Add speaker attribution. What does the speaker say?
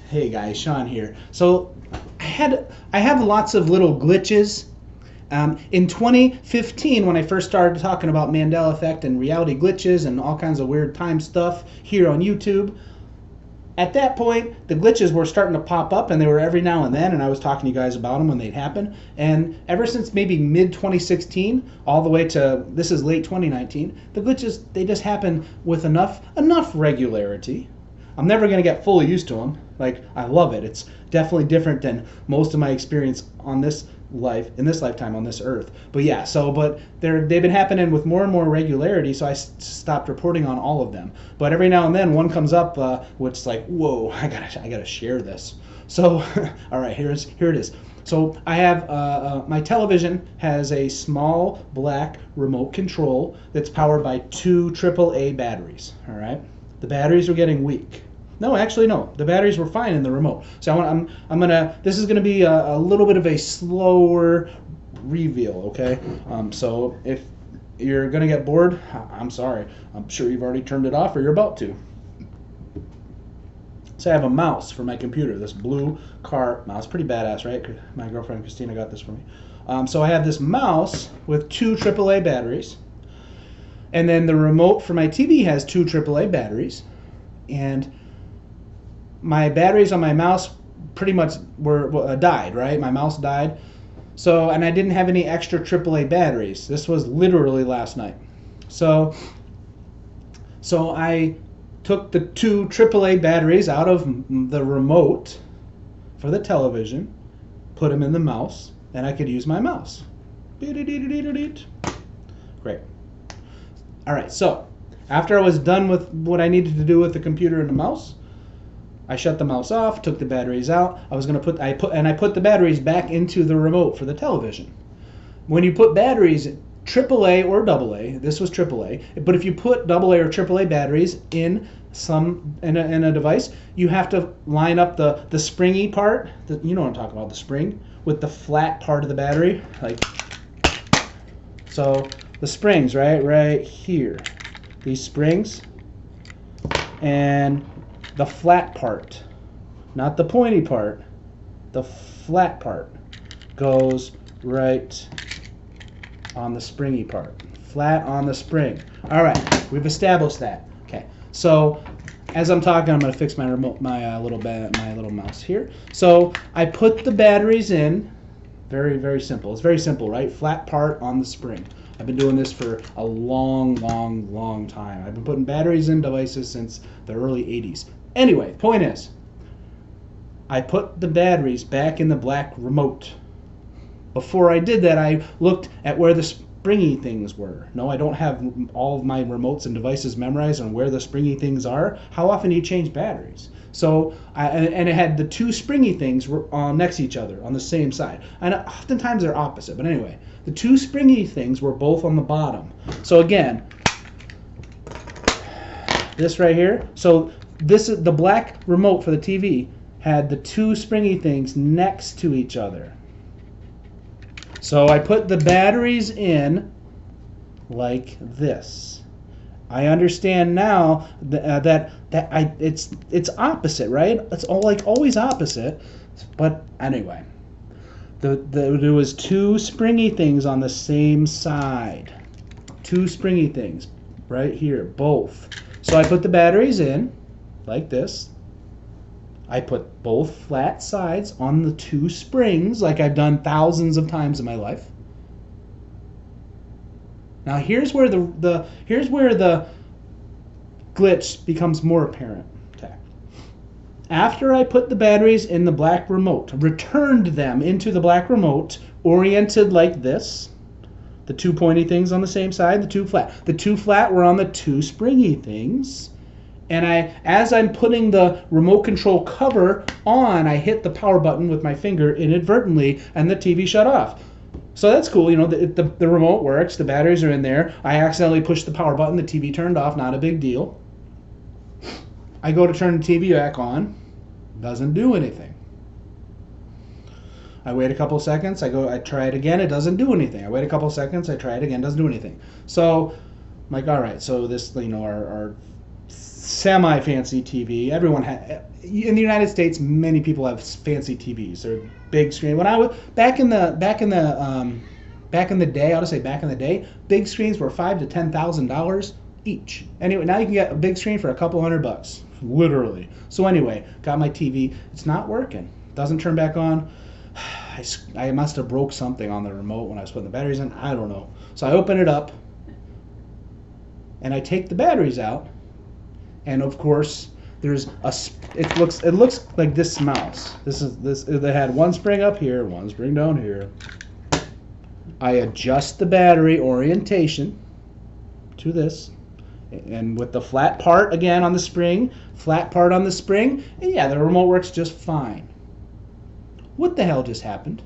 Speaker 1: Hey guys, Sean here. So I have lots of little glitches. In 2015, when I first started talking about Mandela effect and reality glitches and all kinds of weird time stuff here on YouTube, at that point the glitches were starting to pop up, and they were every now and then, and I was talking to you guys about them when they'd happen. And ever since maybe mid 2016 all the way to this is late 2019, the glitches, they just happen with enough regularity. I'm never going to get fully used to them. Like, I love it. It's definitely different than most of my experience on this lifetime on this earth. But yeah, but they've been happening with more and more regularity, so I stopped reporting on all of them. But every now and then one comes up, which is like, whoa, I gotta share this. So, all right, here it is. So I have my television has a small black remote control that's powered by two AAA batteries. All right, the batteries are getting weak. No, actually, no. The batteries were fine in the remote. So this is gonna be a little bit of a slower reveal, okay? So if you're gonna get bored, I'm sorry. I'm sure you've already turned it off or you're about to. So I have a mouse for my computer. This blue car mouse, pretty badass, right? My girlfriend Christina got this for me. So I have this mouse with two AAA batteries, and then the remote for my TV has two AAA batteries, and my batteries on my mouse pretty much were died, right? My mouse died. So, and I didn't have any extra AAA batteries. This was literally last night. So I took the two AAA batteries out of the remote for the television, put them in the mouse, and I could use my mouse. Great. All right, so after I was done with what I needed to do with the computer and the mouse, I shut the mouse off, took the batteries out. I put the batteries back into the remote for the television. When you put batteries, AAA or AA, this was AAA, but if you put AA or AAA batteries in a device, you have to line up the springy part, you know what I'm talking about, the spring, with the flat part of the battery, like so. The springs, right here, these springs, and the flat part, not the pointy part, the flat part goes right on the springy part. Flat on the spring. All right, we've established that. Okay, so as I'm talking, I'm going to fix my remote, my little mouse here. So I put the batteries in. Very simple. It's very simple, right? Flat part on the spring. I've been doing this for a long time. I've been putting batteries in devices since the early 80s. Anyway, the point is, I put the batteries back in the black remote. Before I did that, I looked at where the springy things were. No, I don't have all of my remotes and devices memorized on where the springy things are. How often do you change batteries? So, and it had the two springy things were next to each other on the same side. And oftentimes they're opposite, but anyway, the two springy things were both on the bottom. So again, this right here, so this is the black remote for the TV had the two springy things next to each other. So I put the batteries in like this. I understand now that it's opposite, right? It's all like always opposite. But anyway, there was two springy things on the same side. Two springy things right here, both. So I put the batteries in like this. I put both flat sides on the two springs like I've done thousands of times in my life. Now here's where the glitch becomes more apparent. Okay. After I put the batteries in the black remote, returned them into the black remote, oriented like this, the two pointy things on the same side, the two flat. The two flat were on the two springy things. And as I'm putting the remote control cover on, I hit the power button with my finger inadvertently, and the TV shut off. So that's cool, you know, the remote works, the batteries are in there. I accidentally pushed the power button, the TV turned off, not a big deal. I go to turn the TV back on, doesn't do anything. I wait a couple seconds, I try it again, it doesn't do anything. I wait a couple seconds, I try it again, doesn't do anything. So I'm like, all right, so this, you know, our semi-fancy TV. Everyone in the United States, many people have fancy TVs. They're big screen. When I was back in the day, I'll just say back in the day, big screens were $5,000 to $10,000 each. Anyway, now you can get a big screen for a couple $100, literally. So anyway, got my TV. It's not working. Doesn't turn back on. I must have broke something on the remote when I was putting the batteries in. I don't know. So I open it up, and I take the batteries out, and of course there's it looks like this mouse. They had one spring up here, one spring down here. I adjust the battery orientation to this, and with the flat part again on the spring, flat part on the spring, and yeah, the remote works just fine. What the hell just happened?